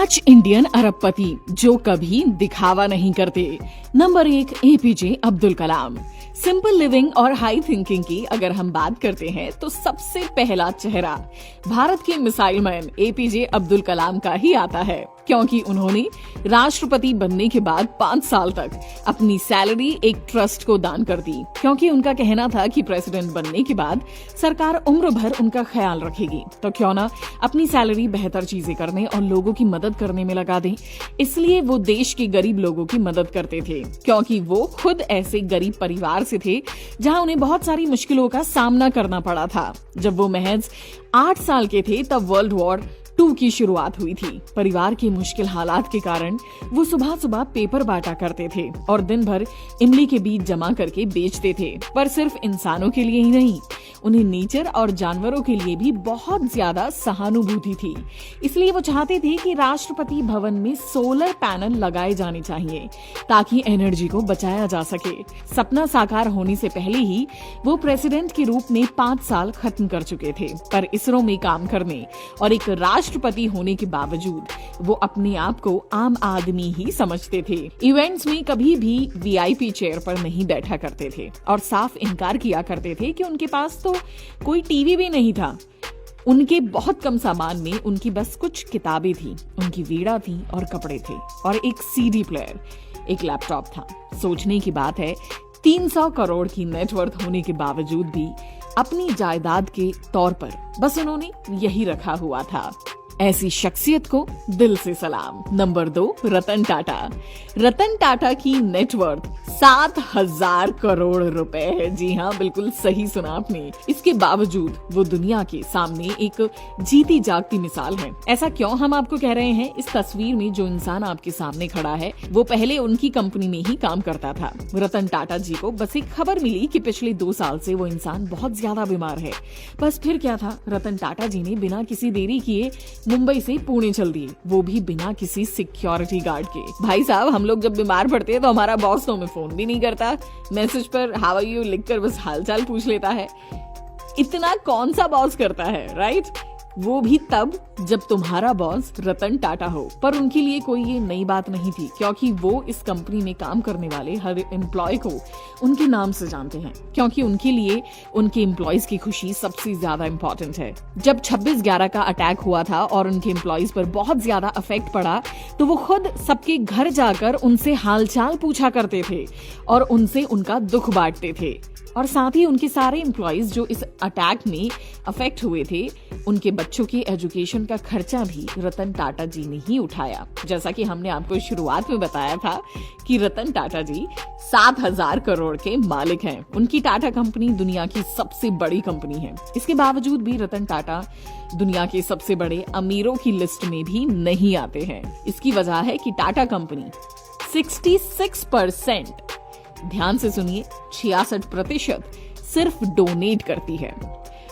पांच इंडियन अरबपति जो कभी दिखावा नहीं करते। Number 1, APJ Abdul Kalam. Simple living और हाई थिंकिंग की अगर हम बात करते हैं तो सबसे पहला चेहरा भारत के missile man APJ Abdul Kalam का ही आता है, क्योंकि उन्होंने राष्ट्रपति बनने के बाद 5 साल तक अपनी सैलरी एक ट्रस्ट को दान कर दी, क्योंकि उनका कहना था कि प्रेसिडेंट बनने के बाद सरकार उम्र भर उनका ख्याल रखेगी, तो क्यों ना अपनी सैलरी बेहतर चीजें करने और लोगों की मदद करने में लगा दें। इसलिए वो देश के गरीब लोगों की मदद करते थे, क्योंकि वो खुद ऐसे गरीब परिवार से थे जहां उन्हें बहुत सारी मुश्किलों का सामना करना पड़ा था। जब वो महज 8 साल के थे तब वर्ल्ड वॉर 2 की शुरुआत हुई थी। परिवार के मुश्किल हालात के कारण वो सुबह सुबह पेपर बांटा करते थे और दिन भर इमली के बीज जमा करके बेचते थे। पर सिर्फ इंसानों के लिए ही नहीं, उन्हें नेचर और जानवरों के लिए भी बहुत ज्यादा सहानुभूति थी। इसलिए वो चाहते थे कि राष्ट्रपति भवन में सोलर पैनल लगाए जाने चाहिए ताकि एनर्जी को बचाया जा सके। सपना साकार होने से पहले ही वो प्रेसिडेंट के रूप में 5 साल खत्म कर चुके थे, पर इसरो में काम करने और एक राष्ट्रपति होने के बावजूद वो अपने आप को आम आदमी ही समझते थे। इवेंट्स में कभी भी वीआईपी चेयर पर नहीं बैठा करते थे और साफ इनकार किया करते थे कि उनके पास तो कोई टीवी भी नहीं था। उनके बहुत कम सामान में उनकी बस कुछ किताबें थी, उनकी वीणा थी और कपड़े थे और एक सीडी प्लेयर, एक लैपटॉप था। सोचने की बात है, 300 करोड़ की नेटवर्थ होने के बावजूद भी अपनी जायदाद के तौर पर बस उन्होंने यही रखा हुआ था। ऐसी शख्सियत को दिल से सलाम। नंबर 2, रतन टाटा। रतन टाटा की नेटवर्थ 7,000 करोड़ रुपए है। जी हाँ, बिल्कुल सही सुना आपने। इसके बावजूद वो दुनिया के सामने एक जीती जागती मिसाल है। ऐसा क्यों हम आपको कह रहे हैं? इस तस्वीर में जो इंसान आपके सामने खड़ा है वो पहले उनकी कंपनी में ही काम करता था। रतन टाटा जी को बस एक खबर मिली कि पिछले 2 साल से वो इंसान बहुत ज्यादा बीमार है। बस फिर क्या था, रतन टाटा जी ने बिना किसी देरी किए मुंबई से पुणे चल दिए, वो भी बिना किसी सिक्योरिटी गार्ड के। भाई साहब, हम लोग जब बीमार पड़ते हैं तो हमारा बॉस तो हमें फोन भी नहीं करता, मैसेज पर हाउ आर यू लिखकर बस हालचाल पूछ लेता है। इतना कौन सा बॉस करता है, राइट? वो भी तब जब तुम्हारा बॉस रतन टाटा हो। पर उनके लिए कोई ये नई बात नहीं थी, क्योंकि वो इस कंपनी में काम करने वाले हर एम्प्लॉय को उनके नाम से जानते हैं, क्योंकि उनके लिए उनके एम्प्लॉयज की खुशी सबसे ज्यादा इम्पोर्टेंट है। जब 26/11 का अटैक हुआ था और उनके एम्प्लॉयज पर बहुत ज्यादा इफेक्ट पड़ा तो वो खुद सबके घर जाकर उनसे हालचाल पूछा करते थे और उनसे उनका दुख बांटते थे। और साथ ही उनके सारे एम्प्लॉयज जो इस अटैक में अफेक्ट हुए थे, उनके बच्चों के एजुकेशन का खर्चा भी रतन टाटा जी ने ही उठाया। जैसा कि हमने आपको शुरुआत में बताया था कि रतन टाटा जी 7,000 करोड़ के मालिक हैं। उनकी टाटा कंपनी दुनिया की सबसे बड़ी कंपनी है। इसके बावजूद भी रतन टाटा दुनिया के सबसे बड़े अमीरों की लिस्ट में भी नहीं आते हैं। इसकी वजह है कि टाटा कंपनी 66%, ध्यान से सुनिए, 66% सिर्फ डोनेट करती है।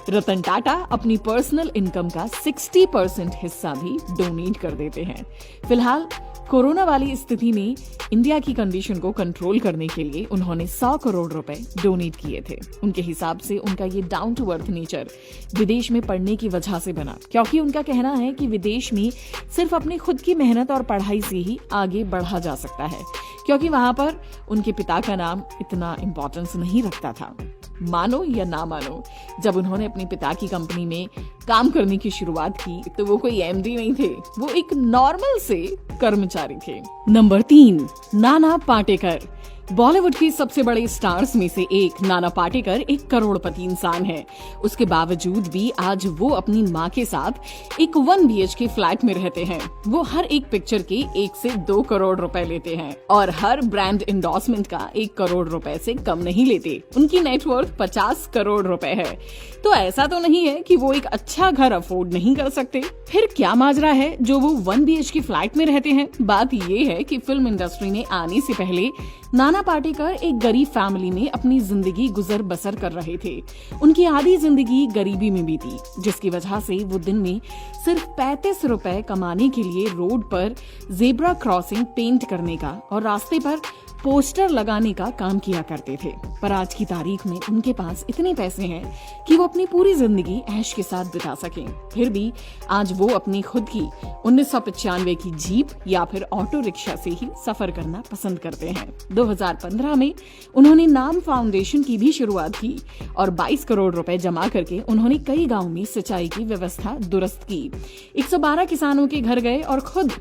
रतन टाटा अपनी पर्सनल इनकम का 60% हिस्सा भी डोनेट कर देते हैं। फिलहाल कोरोना वाली स्थिति में इंडिया की कंडीशन को कंट्रोल करने के लिए उन्होंने 100 करोड़ रुपए डोनेट किए थे। उनके हिसाब से उनका ये डाउन टू अर्थ नेचर विदेश में पढ़ने की वजह से बना, क्योंकि उनका कहना है कि विदेश में सिर्फ अपनी खुद की मेहनत और पढ़ाई से ही आगे बढ़ा जा सकता है, क्योंकि वहां पर उनके पिता का नाम इतना इम्पोर्टेंस नहीं रखता था। मानो या ना मानो, जब उन्होंने अपने पिता की कंपनी में काम करने की शुरुआत की तो वो कोई एमडी नहीं थे, वो एक नॉर्मल से कर्मचारी थे। नंबर 3, नाना पाटेकर। बॉलीवुड के सबसे बड़े स्टार्स में से एक नाना पाटेकर एक करोड़पति इंसान है। उसके बावजूद भी आज वो अपनी माँ के साथ एक 1 BHK फ्लैट में रहते हैं। वो हर एक पिक्चर के 1 से 2 करोड़ रुपए लेते हैं और हर ब्रांड इंडोर्समेंट का 1 करोड़ रुपए से कम नहीं लेते। उनकी नेटवर्थ 50 करोड़ रुपए है। तो ऐसा तो नहीं है कि वो एक अच्छा घर अफोर्ड नहीं कर सकते। फिर क्या माजरा है जो वो 1 BHK फ्लैट में रहते हैं? बात ये है कि फिल्म इंडस्ट्री में आने से पहले नाना पाटेकर एक गरीब फैमिली में अपनी जिंदगी गुजर बसर कर रहे थे। उनकी आधी जिंदगी गरीबी में बीती, जिसकी वजह से वो दिन में सिर्फ 35 रुपए कमाने के लिए रोड पर जेब्रा क्रॉसिंग पेंट करने का और रास्ते पर पोस्टर लगाने का काम किया करते थे। पर आज की तारीख में उनके पास इतने पैसे हैं कि वो अपनी पूरी जिंदगी ऐश के साथ बिता सकें। फिर भी आज वो अपनी खुद की 1995 की जीप या फिर ऑटो रिक्शा से ही सफर करना पसंद करते हैं। 2015 में उन्होंने नाम फाउंडेशन की भी शुरुआत की और 22 करोड़ रुपए जमा करके उन्होंने कई गांव में सिंचाई की व्यवस्था दुरुस्त की। 112 किसानों के घर गए और खुद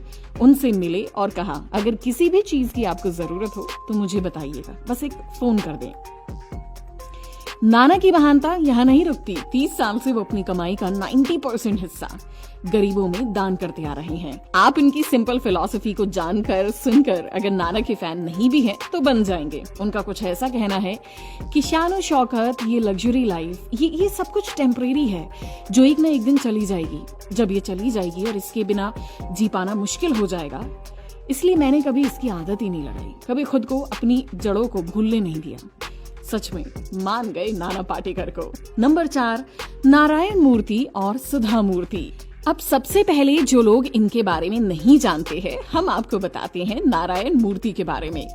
उनसे मिले और कहा, अगर किसी भी चीज की आपको जरूरत हो तो मुझे बताइएगा, बस एक फोन कर दें। नाना की महानता यहाँ नहीं रुकती। 30 साल से वो अपनी कमाई का 90% हिस्सा गरीबों में दान करते आ रहे हैं। आप इनकी सिंपल फिलॉसफी को जानकर सुनकर अगर नाना के फैन नहीं भी हैं तो बन जाएंगे। उनका कुछ ऐसा कहना है कि शान शौकत, ये लग्जरी लाइफ, ये सब कुछ टेम्परेरी है जो एक न एक दिन चली जाएगी। जब ये चली जाएगी और इसके बिना जी पाना मुश्किल हो जाएगा, इसलिए मैंने कभी इसकी आदत ही नहीं लगाई, कभी खुद को अपनी जड़ों को भूलने नहीं दिया। सच में मान गए नाना पाटेकर को। नंबर 4, नारायण मूर्ति और सुधा मूर्ति। अब सबसे पहले जो लोग इनके बारे में नहीं जानते हैं, हम आपको बताते हैं नारायण मूर्ति के बारे में।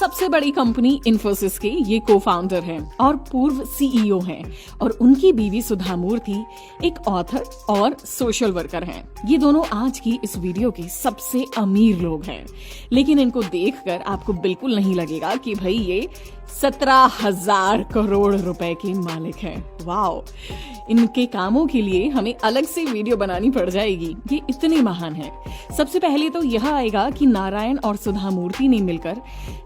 सबसे बड़ी कंपनी इन्फोसिस के ये को फाउंडर हैं और पूर्व सीईओ हैं और उनकी बीवी सुधा मूर्ति एक ऑथर और सोशल वर्कर हैं। ये दोनों आज की इस वीडियो के सबसे अमीर लोग हैं, लेकिन इनको देखकर आपको बिल्कुल नहीं लगेगा कि भाई ये 17,000 करोड़ रुपए के मालिक हैं। वाओ, इनके कामों के लिए हमें अलग से वीडियो बनानी पड़ जाएगी, ये इतने महान हैं। सबसे पहले तो यह आएगा कि नारायण और सुधा मूर्ति ने मिलकर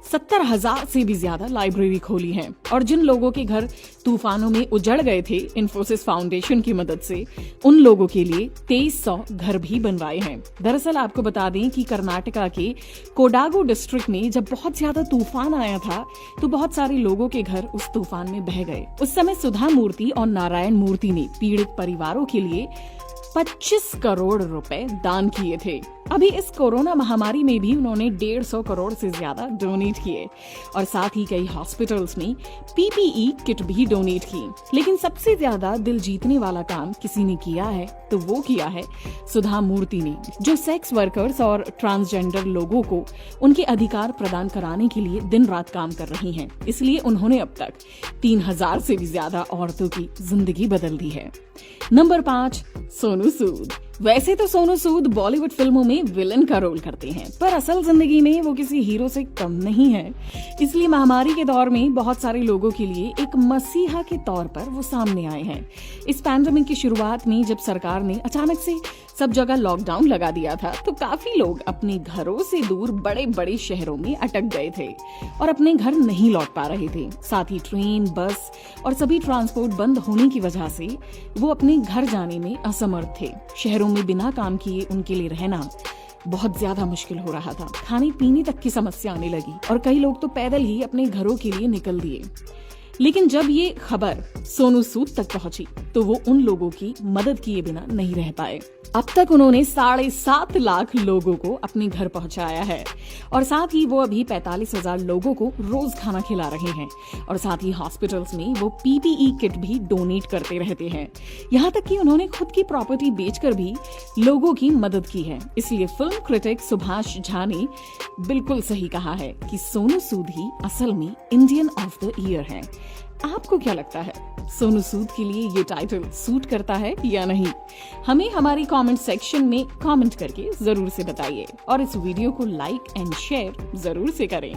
70,000 से भी ज्यादा लाइब्रेरी खोली है और जिन लोगों के घर तूफानों में उजड़ गए थे, इन्फोसिस फाउंडेशन की मदद से उन लोगों के लिए 2300 घर भी बनवाए हैं। दरअसल आपको बता दें कि कर्नाटका के कोडागु डिस्ट्रिक्ट में जब बहुत ज्यादा तूफान आया था तो बहुत सारे लोगों के घर उस तूफान में बह गए। उस समय सुधा मूर्ति और नारायण मूर्ति ने पीड़ित परिवारों के लिए 25 करोड़ रुपए दान किए थे। अभी इस कोरोना महामारी में भी उन्होंने 150 करोड़ से ज्यादा डोनेट किए और साथ ही कई हॉस्पिटल्स में पीपीई किट भी डोनेट की। लेकिन सबसे ज्यादा दिल जीतने वाला काम किसी ने किया है तो वो किया है सुधा मूर्ति ने, जो सेक्स वर्कर्स और ट्रांसजेंडर लोगों को उनके अधिकार प्रदान कराने के लिए दिन रात काम कर रही हैं। इसलिए उन्होंने अब तक 3000 से भी ज्यादा औरतों की जिंदगी बदल दी है। नंबर 5, सोनू सूद। वैसे तो सोनू सूद बॉलीवुड फिल्मों में विलन का रोल करते हैं, पर असल जिंदगी में वो किसी हीरो से कम नहीं है। इसलिए महामारी के दौर में बहुत सारे लोगों के लिए एक मसीहा के तौर पर वो सामने आए हैं। इस पैंडेमिक की शुरुआत में जब सरकार ने अचानक से सब जगह लॉकडाउन लगा दिया था तो काफी लोग अपने घरों से दूर बड़े बड़े शहरों में अटक गए थे और अपने घर नहीं लौट पा रहे थे। साथ ही ट्रेन, बस और सभी ट्रांसपोर्ट बंद होने की वजह से वो अपने घर जाने में असमर्थ थे। शहरों में बिना काम किए उनके लिए रहना बहुत ज्यादा मुश्किल हो रहा था। खाने पीने तक की समस्या आने लगी और कई लोग तो पैदल ही अपने घरों के लिए निकल दिए। लेकिन जब ये खबर सोनू सूद तक पहुंची तो वो उन लोगों की मदद किए बिना नहीं रह पाए। अब तक उन्होंने 7.5 लाख लोगों को अपने घर पहुंचाया है और साथ ही वो अभी 45,000 लोगों को रोज खाना खिला रहे हैं और साथ ही हॉस्पिटल्स में वो पीपीई किट भी डोनेट करते रहते हैं। यहाँ तक कि उन्होंने खुद की प्रॉपर्टी बेचकर भी लोगों की मदद की है। इसलिए फिल्म क्रिटिक सुभाष झा ने बिल्कुल सही कहा है कि सोनू सूद ही असल में इंडियन ऑफ द ईयर है। आपको क्या लगता है, सोनू सूद के लिए ये टाइटल सूट करता है या नहीं? हमें हमारी कमेंट सेक्शन में कमेंट करके जरूर से बताइए और इस वीडियो को लाइक एंड शेयर जरूर से करें।